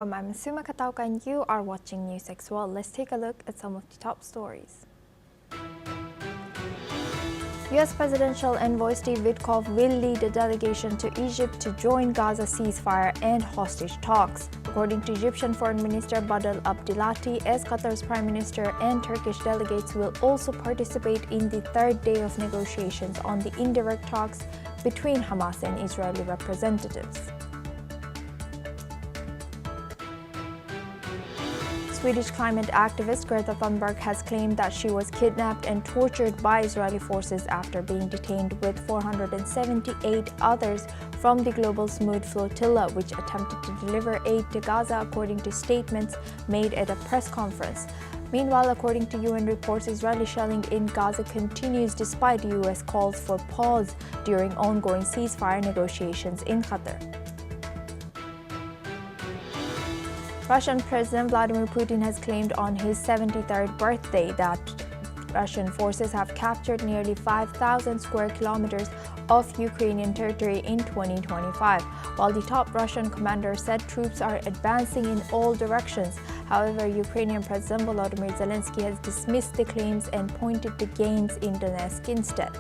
I'm Suma Katauka and you are watching NewsX World. Let's take a look at some of the top stories. U.S. Presidential Envoy Steve Witkoff will lead a delegation to Egypt to join Gaza ceasefire and hostage talks. According to Egyptian Foreign Minister Badal Abdelati, as Qatar's Prime Minister and Turkish delegates will also participate in the third day of negotiations on the indirect talks between Hamas and Israeli representatives. Swedish climate activist Greta Thunberg has claimed that she was kidnapped and tortured by Israeli forces after being detained with 478 others from the Global Smooth Flotilla, which attempted to deliver aid to Gaza, according to statements made at a press conference. Meanwhile, according to UN reports, Israeli shelling in Gaza continues despite U.S. calls for pause during ongoing ceasefire negotiations in Qatar. Russian President Vladimir Putin has claimed on his 73rd birthday that Russian forces have captured nearly 5,000 square kilometers of Ukrainian territory in 2025, while the top Russian commander said troops are advancing in all directions. However, Ukrainian President Volodymyr Zelensky has dismissed the claims and pointed to gains in Donetsk instead.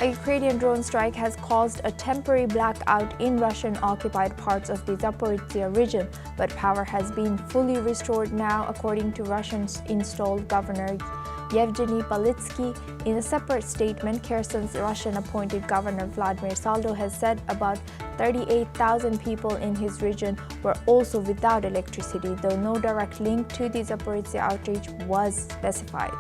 A Ukrainian drone strike has caused a temporary blackout in Russian-occupied parts of the Zaporizhzhia region, but power has been fully restored now, according to Russia's installed governor Yevgeny Balitsky. In a separate statement, Kherson's Russian-appointed governor Vladimir Saldo has said about 38,000 people in his region were also without electricity, though no direct link to the Zaporizhzhia outage was specified.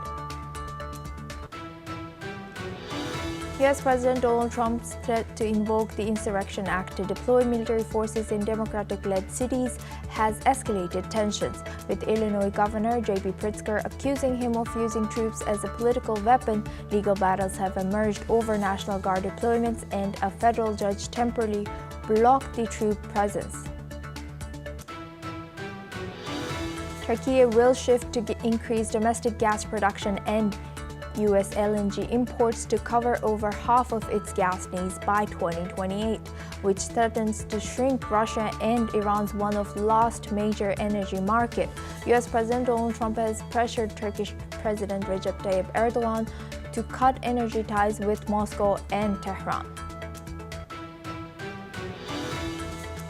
U.S. President Donald Trump's threat to invoke the Insurrection Act to deploy military forces in Democratic-led cities has escalated tensions, with Illinois Governor J.B. Pritzker accusing him of using troops as a political weapon. Legal battles have emerged over National Guard deployments, and a federal judge temporarily blocked the troop presence. Turkey will shift to increase domestic gas production and U.S. LNG imports to cover over half of its gas needs by 2028, which threatens to shrink Russia and Iran's one of last major energy market. U.S. President Donald Trump has pressured Turkish President Recep Tayyip Erdogan to cut energy ties with Moscow and Tehran.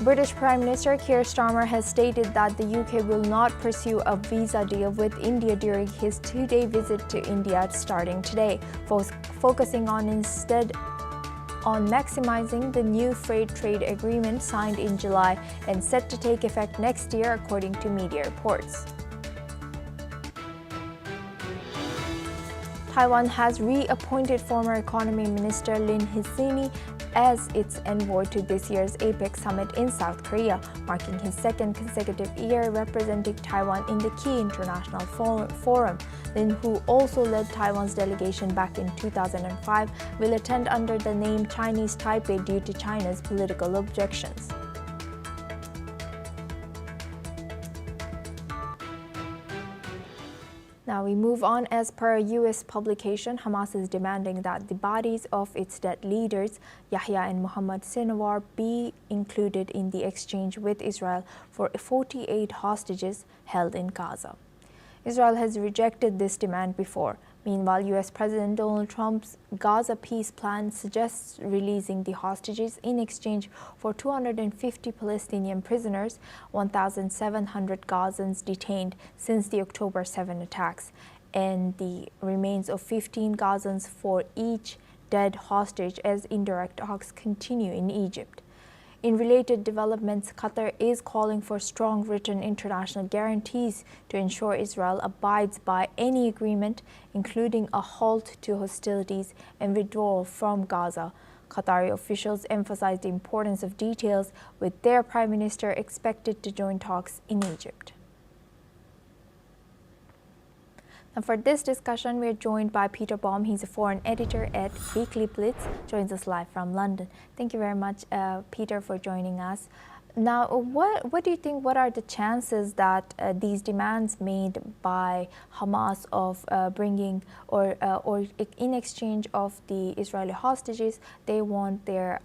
British Prime Minister Keir Starmer has stated that the UK will not pursue a visa deal with India during his two-day visit to India starting today, focusing instead on maximizing the new free trade agreement signed in July and set to take effect next year, according to media reports. Taiwan has reappointed former Economy Minister Lin Hsien as its envoy to this year's APEC summit in South Korea, marking his second consecutive year representing Taiwan in the key international forum. Lin, who also led Taiwan's delegation back in 2005, will attend under the name Chinese Taipei due to China's political objections. Now we move on. As per a U.S. publication, Hamas is demanding that the bodies of its dead leaders, Yahya and Mohammed Sinwar, be included in the exchange with Israel for 48 hostages held in Gaza. Israel has rejected this demand before. Meanwhile, U.S. President Donald Trump's Gaza peace plan suggests releasing the hostages in exchange for 250 Palestinian prisoners, 1,700 Gazans detained since the October 7 attacks, and the remains of 15 Gazans for each dead hostage as indirect talks continue in Egypt. In related developments, Qatar is calling for strong written international guarantees to ensure Israel abides by any agreement, including a halt to hostilities and withdrawal from Gaza. Qatari officials emphasized the importance of details, with their prime minister expected to join talks in Egypt. And for this discussion, we are joined by Peter Baum. He's a foreign editor at Weekly Blitz, joins us live from London. Thank you very much, Peter, for joining us. Now, what do you think, what are the chances that these demands made by Hamas of bringing or in exchange of the Israeli hostages, they want their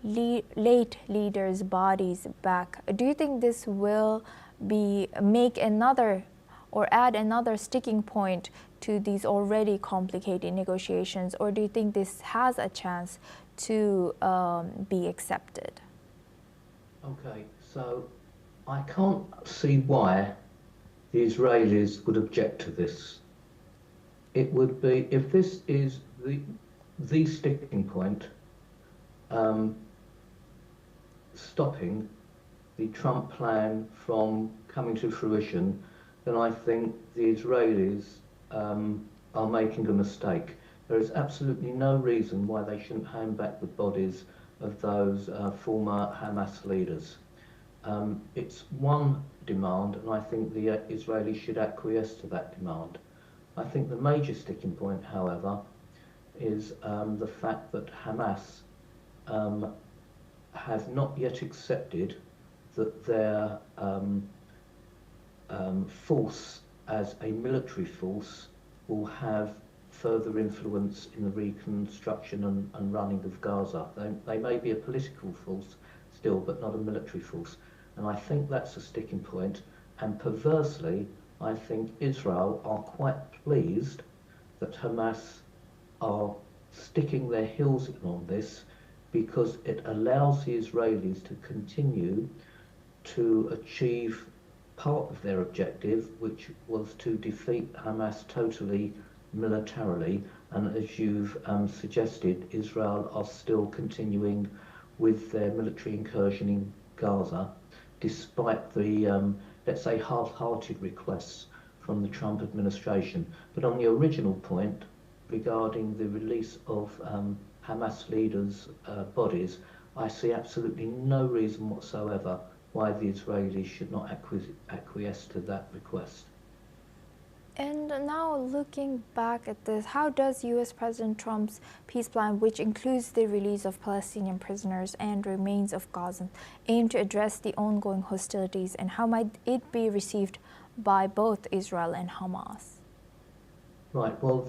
late leaders' bodies back. Do you think this will make another or add another sticking point to these already complicated negotiations, or do you think this has a chance to be accepted? Okay, so I can't see why the Israelis would object to this. It would be, if this is the sticking point, um, stopping the Trump plan from coming to fruition, then I think the Israelis are making a mistake. There is absolutely no reason why they shouldn't hand back the bodies of those former Hamas leaders. It's one demand, and I think the Israelis should acquiesce to that demand. I think the major sticking point, however, is the fact that Hamas have not yet accepted that their force as a military force will have further influence in the reconstruction and running of Gaza. They may be a political force still, but not a military force. And I think that's a sticking point. And perversely, I think Israel are quite pleased that Hamas are sticking their heels in on this, because it allows the Israelis to continue to achieve part of their objective, which was to defeat Hamas totally militarily. And as you've suggested, Israel are still continuing with their military incursion in Gaza, despite the, let's say, half-hearted requests from the Trump administration. But on the original point regarding the release of Hamas leaders' bodies, I see absolutely no reason whatsoever why the Israelis should not acquiesce to that request. And now looking back at this, how does U.S. President Trump's peace plan, which includes the release of Palestinian prisoners and remains of Gaza, aim to address the ongoing hostilities, and how might it be received by both Israel and Hamas? Right, well,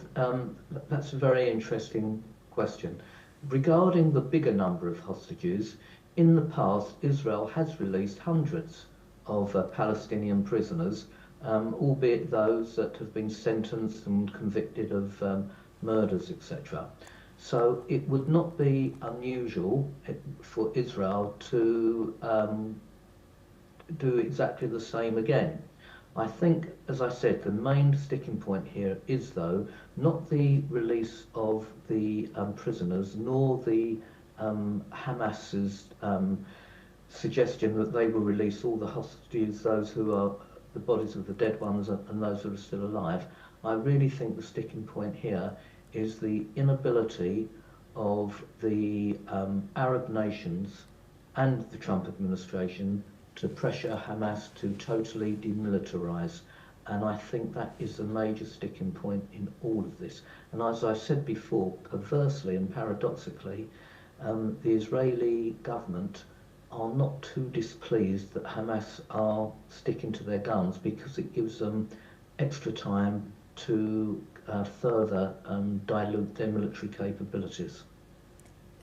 that's a very interesting question. Regarding the bigger number of hostages, in the past, Israel has released hundreds of Palestinian prisoners, albeit those that have been sentenced and convicted of murders, etc. So it would not be unusual for Israel to do exactly the same again. I think, as I said, the main sticking point here is, though, not the release of the prisoners, nor the Hamas's suggestion that they will release all the hostages, those who are the bodies of the dead ones and those who are still alive. I really think the sticking point here is the inability of the Arab nations and the Trump administration to pressure Hamas to totally demilitarize. And I think that is a major sticking point in all of this. And as I said before, perversely and paradoxically, the Israeli government are not too displeased that Hamas are sticking to their guns, because it gives them extra time to further dilute their military capabilities.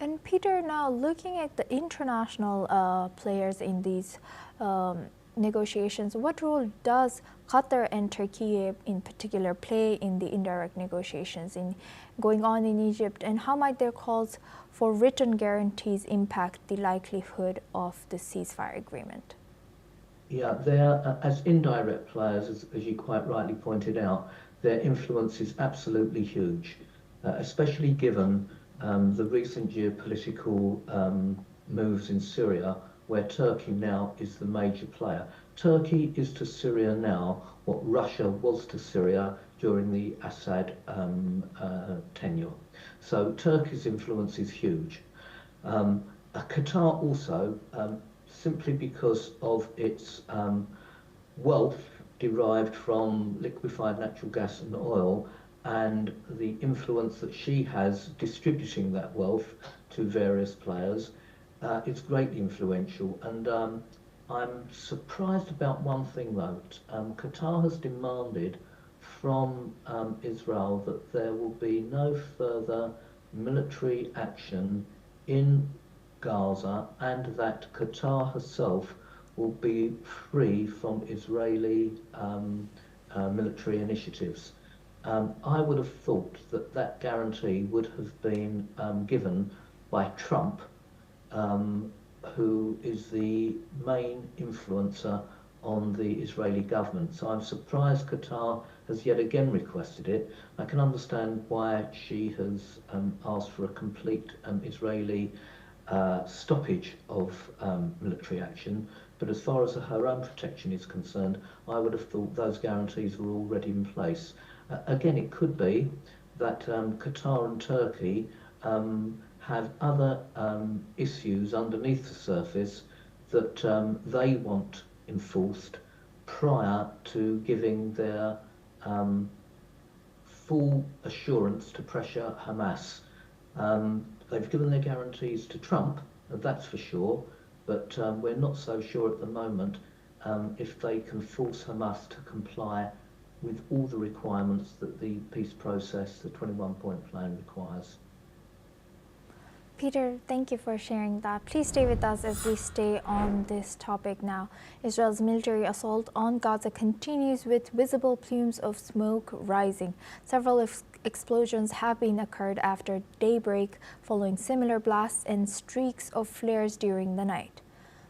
And Peter, now looking at the international players in these negotiations, what role does Qatar and Turkey in particular play in the indirect negotiations going on in Egypt, and how might their calls for written guarantees impact the likelihood of the ceasefire agreement? Yeah, they're, as indirect players, as you quite rightly pointed out, their influence is absolutely huge, especially given the recent geopolitical moves in Syria, where Turkey now is the major player. Turkey is to Syria now what Russia was to Syria during the Assad tenure. So Turkey's influence is huge. Qatar also, simply because of its wealth derived from liquefied natural gas and oil, and the influence that she has distributing that wealth to various players, it's greatly influential. And I'm surprised about one thing, though. Qatar has demanded from Israel that there will be no further military action in Gaza and that Qatar herself will be free from Israeli military initiatives. I would have thought that that guarantee would have been given by Trump, who is the main influencer on the Israeli government. So I'm surprised Qatar has yet again requested it. I can understand why she has asked for a complete Israeli stoppage of military action, but as far as her own protection is concerned, I would have thought those guarantees were already in place. Again, it could be that Qatar and Turkey have other issues underneath the surface that they want enforced prior to giving their full assurance to pressure Hamas. They've given their guarantees to Trump, that's for sure, but we're not so sure at the moment if they can force Hamas to comply with all the requirements that the peace process, the 21-point plan, requires. Peter, thank you for sharing that. Please stay with us as we stay on this topic now. Israel's military assault on Gaza continues with visible plumes of smoke rising. Several explosions have been occurred after daybreak, following similar blasts and streaks of flares during the night.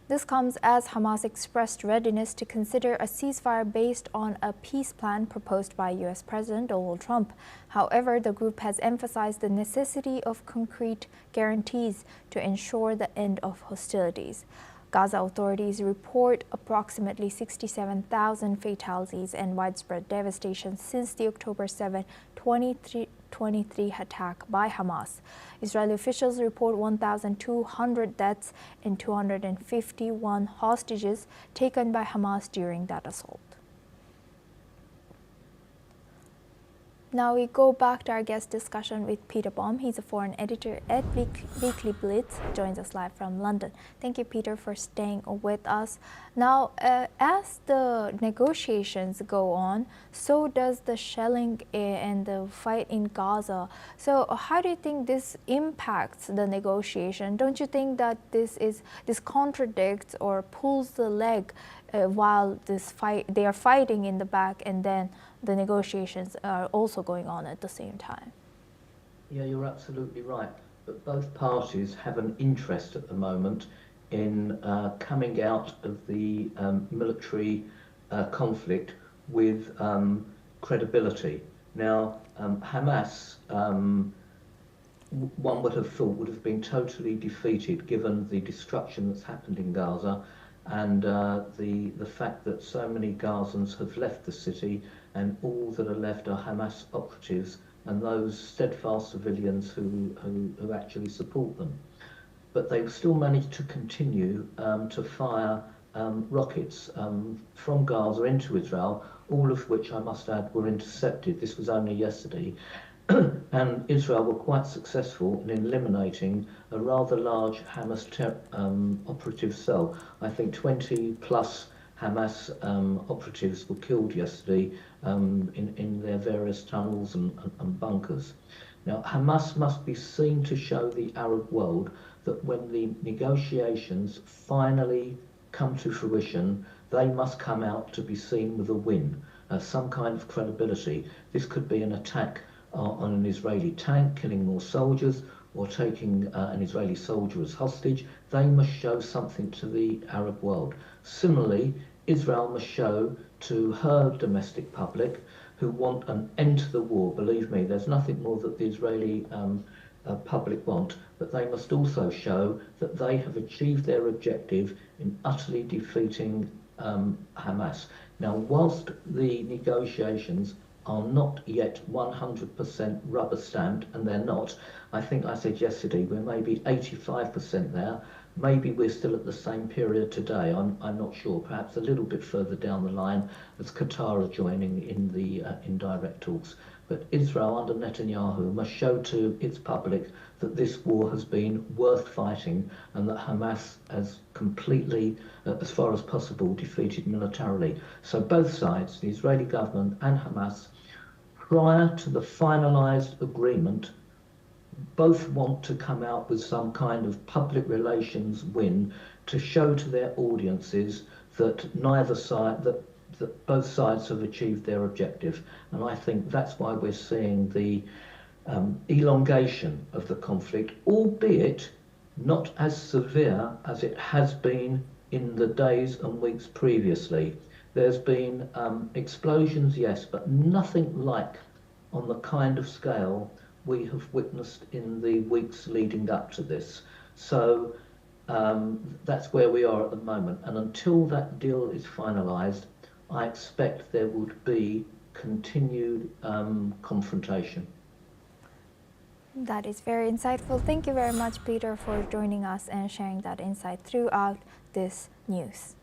This comes as Hamas expressed readiness to consider a ceasefire based on a peace plan proposed by U.S. President Donald Trump. However, the group has emphasized the necessity of concrete guarantees to ensure the end of hostilities. Gaza authorities report approximately 67,000 fatalities and widespread devastation since the October 7, 2023 attack by Hamas. Israeli officials report 1,200 deaths and 251 hostages taken by Hamas during that assault. Now we go back to our guest discussion with Peter Baum. He's a foreign editor at Weekly Blitz. He joins us live from London. Thank you, Peter, for staying with us. Now, as the negotiations go on, so does the shelling and the fight in Gaza. So how do you think this impacts the negotiation? Don't you think that this contradicts or pulls the leg while they are fighting in the back, and then the negotiations are also going on at the same time? Yeah, you're absolutely right. But both parties have an interest at the moment in coming out of the military conflict with credibility. Now, Hamas, one would have thought, would have been totally defeated given the destruction that's happened in Gaza and the fact that so many Gazans have left the city, and all that are left are Hamas operatives and those steadfast civilians who actually support them. But they've still managed to continue to fire rockets from Gaza into Israel, all of which, I must add, were intercepted. This was only yesterday. And Israel were quite successful in eliminating a rather large Hamas operative cell. I think 20 plus Hamas operatives were killed yesterday in their various tunnels and bunkers. Now, Hamas must be seen to show the Arab world that when the negotiations finally come to fruition, they must come out to be seen with a win, some kind of credibility. This could be an attack on an Israeli tank, killing more soldiers, or taking an Israeli soldier as hostage. They must show something to the Arab world. Similarly, Israel must show to her domestic public, who want an end to the war. Believe me, there's nothing more that the Israeli public want, but they must also show that they have achieved their objective in utterly defeating Hamas. Now, whilst the negotiations are not yet 100% rubber stamped, and they're not. I think I said yesterday we're maybe 85% there. Maybe we're still at the same period today. I'm not sure. Perhaps a little bit further down the line as Qatar are joining in the indirect talks. But Israel under Netanyahu must show to its public that this war has been worth fighting and that Hamas has completely, as far as possible, defeated militarily. So both sides, the Israeli government and Hamas, prior to the finalized agreement, both want to come out with some kind of public relations win to show to their audiences that that both sides have achieved their objective. And I think that's why we're seeing the elongation of the conflict, albeit not as severe as it has been in the days and weeks previously. There's been explosions, yes, but nothing like on the kind of scale we have witnessed in the weeks leading up to this. So that's where we are at the moment. And until that deal is finalised, I expect there would be continued confrontation. That is very insightful. Thank you very much, Peter, for joining us and sharing that insight throughout this news.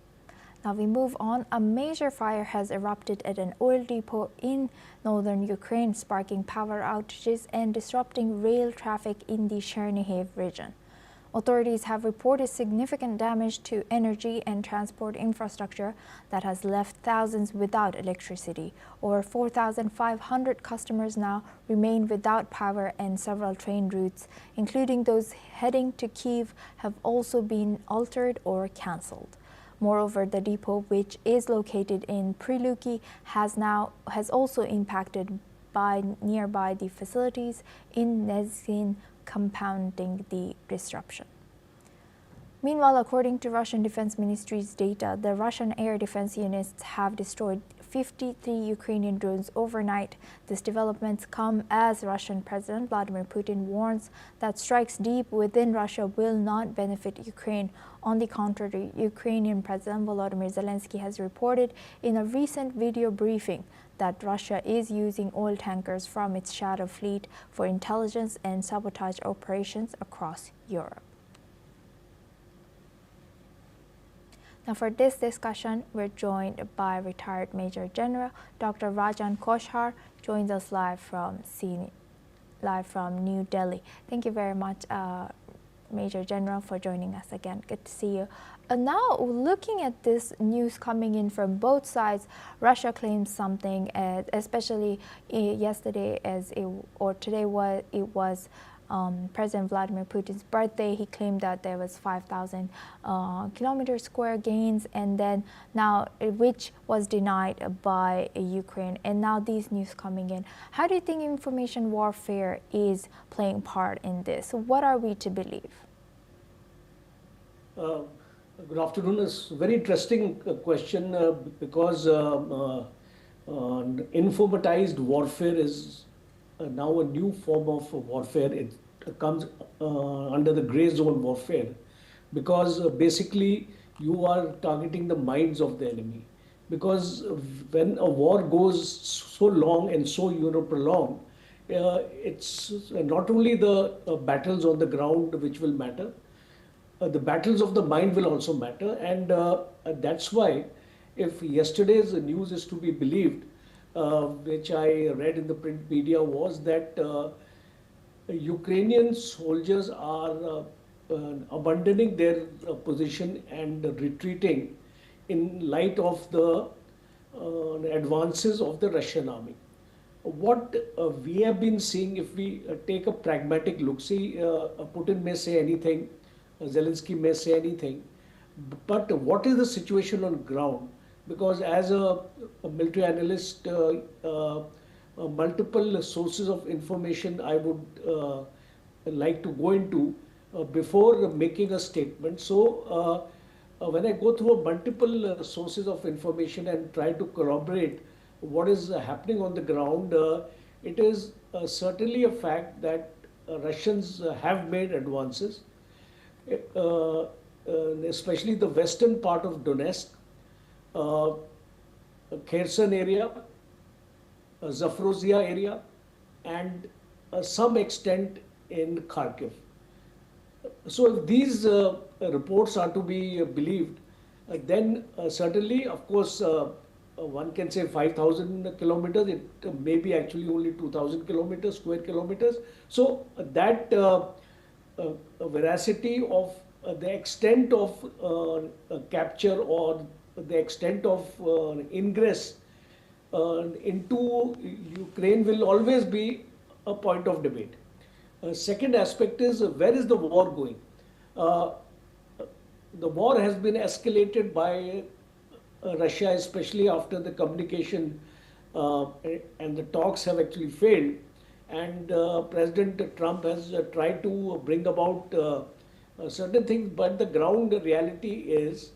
Now we move on. A major fire has erupted at an oil depot in northern Ukraine, sparking power outages and disrupting rail traffic in the Chernihiv region. Authorities have reported significant damage to energy and transport infrastructure that has left thousands without electricity. Over 4,500 customers now remain without power, and several train routes, including those heading to Kyiv, have also been altered or cancelled. Moreover, the depot, which is located in Priluki, has also impacted by nearby the facilities in Nezhin, compounding the disruption. Meanwhile, according to Russian Defense Ministry's data, the Russian air defense units have destroyed 53 Ukrainian drones overnight. These developments come as Russian President Vladimir Putin warns that strikes deep within Russia will not benefit Ukraine. On the contrary, Ukrainian President Volodymyr Zelensky has reported in a recent video briefing that Russia is using oil tankers from its shadow fleet for intelligence and sabotage operations across Europe. Now for this discussion, we're joined by retired Major General Dr. Rajan Koshar, joins us live from New Delhi. Thank you very much, Major General, for joining us again. Good to see you. Now, looking at this news coming in from both sides, Russia claims something, especially yesterday or today it was President Vladimir Putin's birthday. He claimed that there was 5,000 kilometer square gains, and then now which was denied by Ukraine. And now these news coming in. How do you think information warfare is playing part in this? What are we to believe? Good afternoon. It's a very interesting question because informatized warfare is now a new form of warfare. It comes under the gray zone warfare because basically you are targeting the minds of the enemy. Because when a war goes so long and so prolonged, it's not only the battles on the ground which will matter, the battles of the mind will also matter. And that's why, if yesterday's news is to be believed, which I read in the print media, was that Ukrainian soldiers are abandoning their position and retreating in light of the advances of the Russian army. What we have been seeing, if we take a pragmatic look, see, Putin may say anything, Zelensky may say anything, but what is the situation on ground? Because as a military analyst, multiple sources of information I would like to go into before making a statement. So when I go through multiple sources of information and try to corroborate what is happening on the ground, it is certainly a fact that Russians have made advances, especially the western part of Donetsk, Kherson area, Zaporozhye area, and some extent in Kharkiv. So if these reports are to be believed, then certainly, of course, one can say 5,000 kilometers, it may be actually only 2,000 kilometers, square kilometers. So that veracity of the extent of capture or the extent of ingress into Ukraine will always be a point of debate. Second aspect is where is the war going? Uh, the war has been escalated by Russia, especially after the communication and the talks have actually failed. And President Trump has tried to bring about certain things, but the ground reality is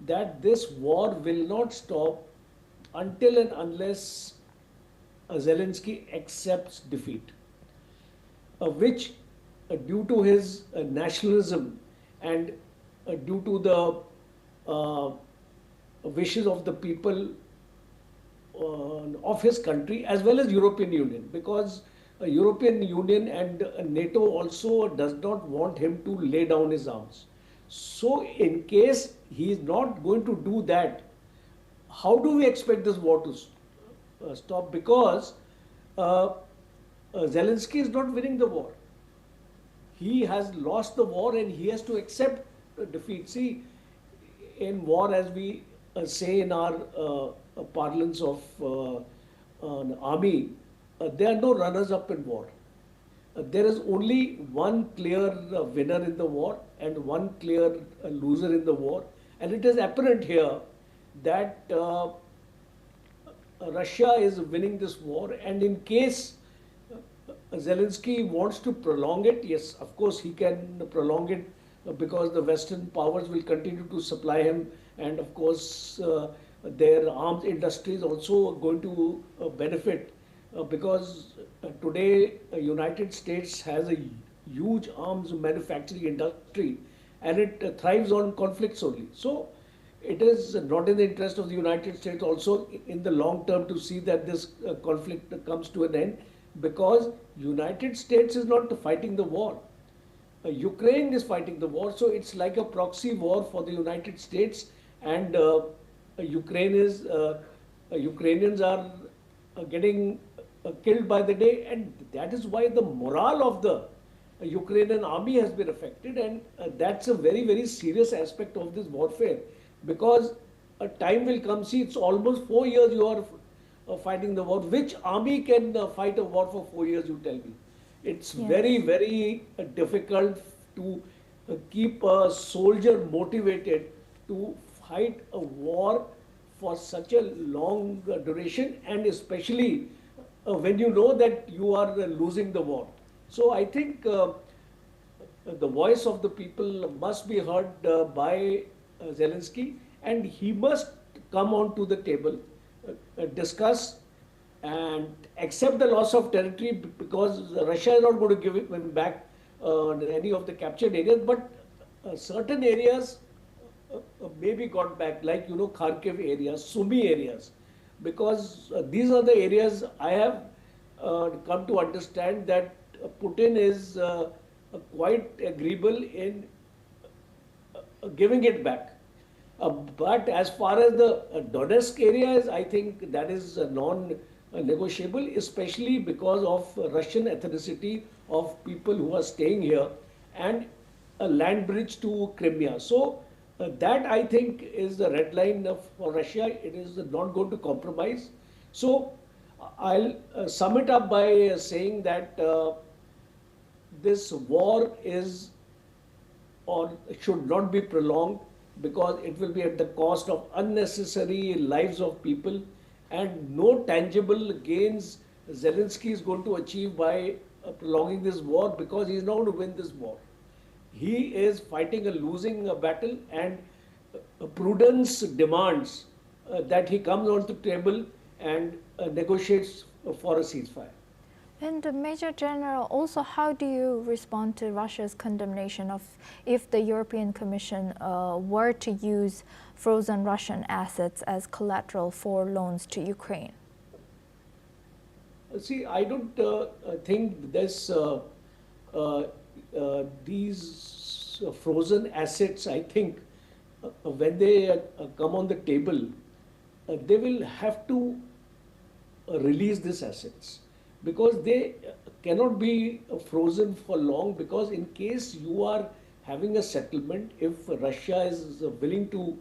that this war will not stop until and unless Zelensky accepts defeat, which, due to his nationalism and due to the uh, wishes of the people of his country as well as European Union, because European Union and NATO also does not want him to lay down his arms. So in case he is not going to do that, how do we expect this war to stop? Because uh, Zelensky is not winning the war. He has lost the war and he has to accept defeat. See, in war, as we say in our parlance of an army, there are no runners up in war. There is only one clear winner in the war and one clear loser in the war. And it is apparent here that Russia is winning this war. And in case Zelensky wants to prolong it, yes, of course he can prolong it because the Western powers will continue to supply him, and of course their arms industry is also going to benefit because today United States has a huge arms manufacturing industry and it thrives on conflicts only. So it is not in the interest of the United States also in the long term to see that this conflict comes to an end, because United States is not fighting the war. Ukraine is fighting the war, so it's like a proxy war for the United States, and Ukrainians are getting killed by the day, and that is why the morale of the Ukrainian army has been affected, and that's a very, very serious aspect of this warfare, because a time will come. See, it's almost 4 years you are fighting the war. Which army can fight a war for 4 years, you tell me? It's Yes. very, very difficult to keep a soldier motivated to fight a war for such a long duration, and especially when you know that you are losing the war. So I think the voice of the people must be heard by Zelensky, and he must come onto the table, discuss and accept the loss of territory, because Russia is not going to give him back any of the captured areas, but certain areas may be got back, like Kharkiv areas, Sumy areas, because these are the areas I have come to understand that Putin is quite agreeable in giving it back. But as far as the Donetsk area is, I think that is non-negotiable, especially because of Russian ethnicity of people who are staying here and a land bridge to Crimea. So that I think is the red line for Russia. It is not going to compromise. So I'll sum it up by saying that this war is or should not be prolonged, because it will be at the cost of unnecessary lives of people and no tangible gains Zelensky is going to achieve by prolonging this war, because he is not going to win this war. He is fighting a losing battle, and prudence demands that he comes on the table and negotiates for a ceasefire. And Major General, also, how do you respond to Russia's condemnation of if the European Commission were to use frozen Russian assets as collateral for loans to Ukraine? See, I don't think these frozen assets, I think, when they come on the table, they will have to release these assets, because they cannot be frozen for long, because in case you are having a settlement, if Russia is willing to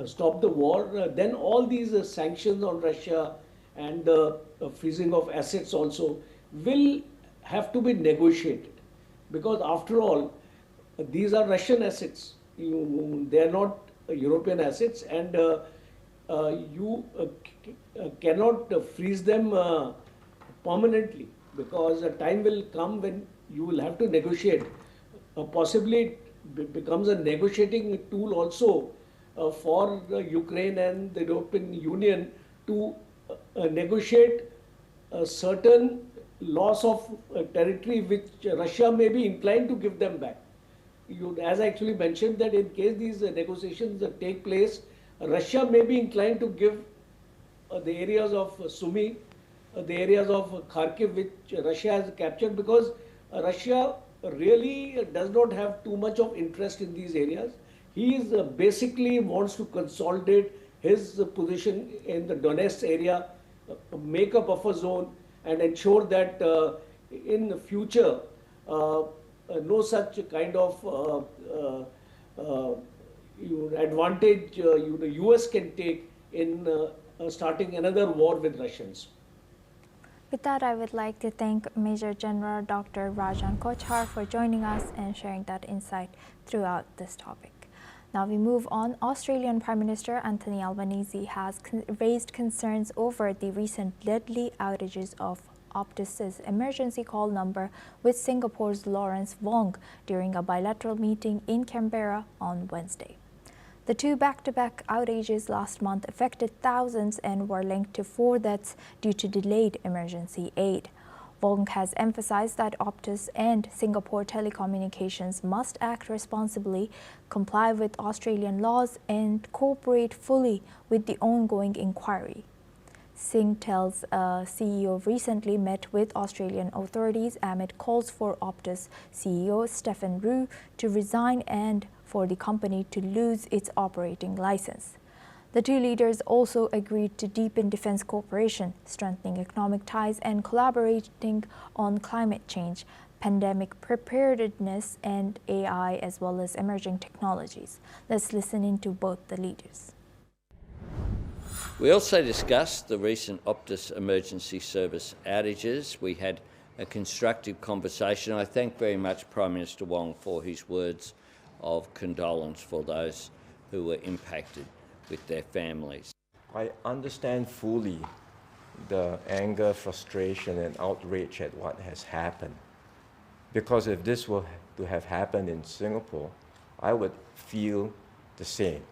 stop the war, then all these sanctions on Russia and the freezing of assets also will have to be negotiated, because after all, these are Russian assets. They are not European assets, and you cannot freeze them permanently, because a time will come when you will have to negotiate. Possibly it becomes a negotiating tool also for Ukraine and the European Union to negotiate a certain loss of territory which Russia may be inclined to give them back. As I actually mentioned, that in case these negotiations take place, Russia may be inclined to give the areas of Sumy, the areas of Kharkiv which Russia has captured, because Russia really does not have too much of interest in these areas. He is basically wants to consolidate his position in the Donetsk area, make a buffer zone, and ensure that in the future no such kind of advantage the US can take in starting another war with Russians. With that, I would like to thank Major General Dr. Rajan Kochhar for joining us and sharing that insight throughout this topic. Now we move on. Australian Prime Minister Anthony Albanese has raised concerns over the recent deadly outages of Optus's emergency call number with Singapore's Lawrence Wong during a bilateral meeting in Canberra on Wednesday. The two back-to-back outages last month affected thousands and were linked to 4 deaths due to delayed emergency aid. Wong has emphasized that Optus and Singapore Telecommunications must act responsibly, comply with Australian laws, and cooperate fully with the ongoing inquiry. Singtel's CEO recently met with Australian authorities amid calls for Optus CEO Stephen Rue to resign and for the company to lose its operating license. The two leaders also agreed to deepen defense cooperation, strengthening economic ties, and collaborating on climate change, pandemic preparedness, and AI, as well as emerging technologies. Let's listen into both the leaders. We also discussed the recent Optus emergency service outages. We had a constructive conversation. I thank very much Prime Minister Wong for his words of condolence for those who were impacted with their families. I understand fully the anger, frustration, and outrage at what has happened. Because if this were to have happened in Singapore, I would feel the same.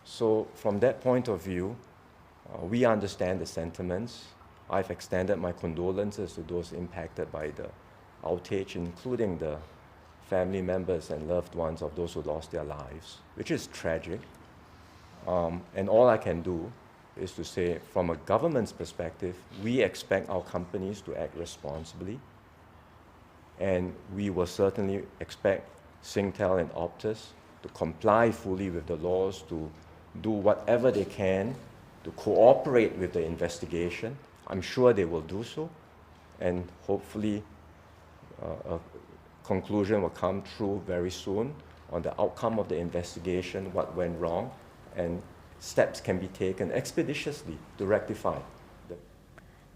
So from that point of view, we understand the sentiments. I've extended my condolences to those impacted by the outage, including the family members and loved ones of those who lost their lives, which is tragic. And all I can do is to say, from a government's perspective, we expect our companies to act responsibly. And we will certainly expect Singtel and Optus to comply fully with the laws, to do whatever they can to cooperate with the investigation. I'm sure they will do so. And hopefully a conclusion will come through very soon on the outcome of the investigation, what went wrong, and steps can be taken expeditiously to rectify them.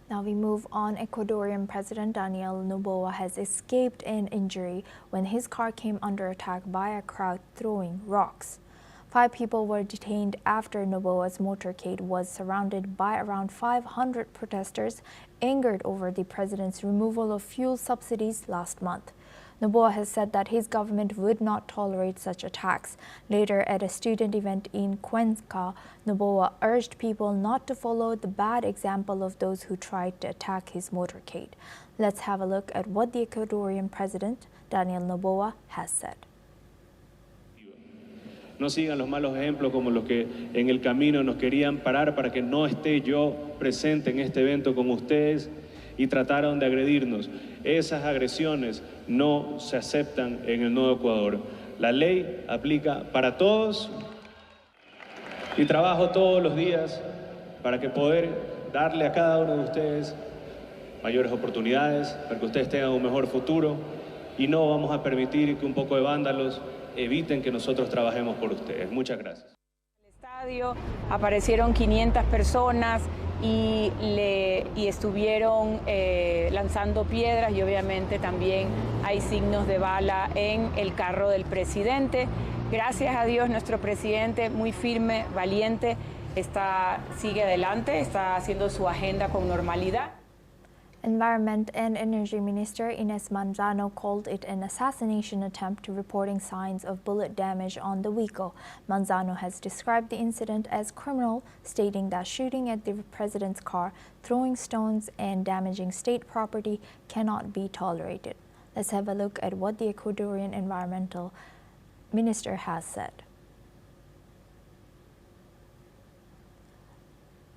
Now we move on. Ecuadorian President Daniel Noboa has escaped an injury when his car came under attack by a crowd throwing rocks. 5 people were detained after Noboa's motorcade was surrounded by around 500 protesters angered over the president's removal of fuel subsidies last month. Noboa has said that his government would not tolerate such attacks. Later, at a student event in Cuenca, Noboa urged people not to follow the bad example of those who tried to attack his motorcade. Let's have a look at what the Ecuadorian president, Daniel Noboa, has said. No sigan los malos ejemplos como los que en el camino nos querían parar para que no esté yo presente en este evento con ustedes y trataron de agredirnos. Esas agresiones no se aceptan en el nuevo Ecuador. La ley aplica para todos y trabajo todos los días para que poder darle a cada uno de ustedes mayores oportunidades, para que ustedes tengan un mejor futuro y no vamos a permitir que un poco de vándalos eviten que nosotros trabajemos por ustedes. Muchas gracias. En el estadio aparecieron 500 personas y estuvieron lanzando piedras y obviamente también hay signos de bala en el carro del presidente. Gracias a Dios nuestro presidente muy firme, valiente, sigue adelante, está haciendo su agenda con normalidad. Environment and Energy Minister Ines Manzano called it an assassination attempt, reporting signs of bullet damage on the vehicle. Manzano has described the incident as criminal, stating that shooting at the president's car, throwing stones, and damaging state property cannot be tolerated. Let's have a look at what the Ecuadorian environmental minister has said.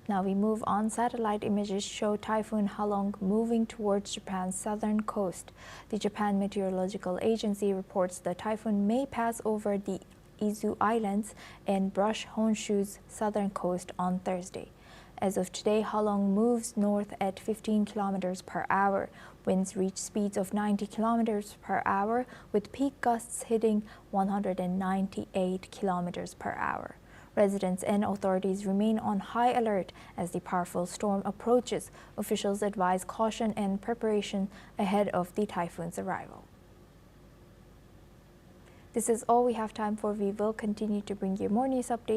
Now we move on. Satellite images show Typhoon Halong moving towards Japan's southern coast. The Japan Meteorological Agency reports the typhoon may pass over the Izu Islands and brush Honshu's southern coast on Thursday. As of today, Halong moves north at 15 kilometers per hour. Winds reach speeds of 90 kilometers per hour, with peak gusts hitting 198 kilometers per hour. Residents and authorities remain on high alert as the powerful storm approaches. Officials advise caution and preparation ahead of the typhoon's arrival. This is all we have time for. We will continue to bring you more news updates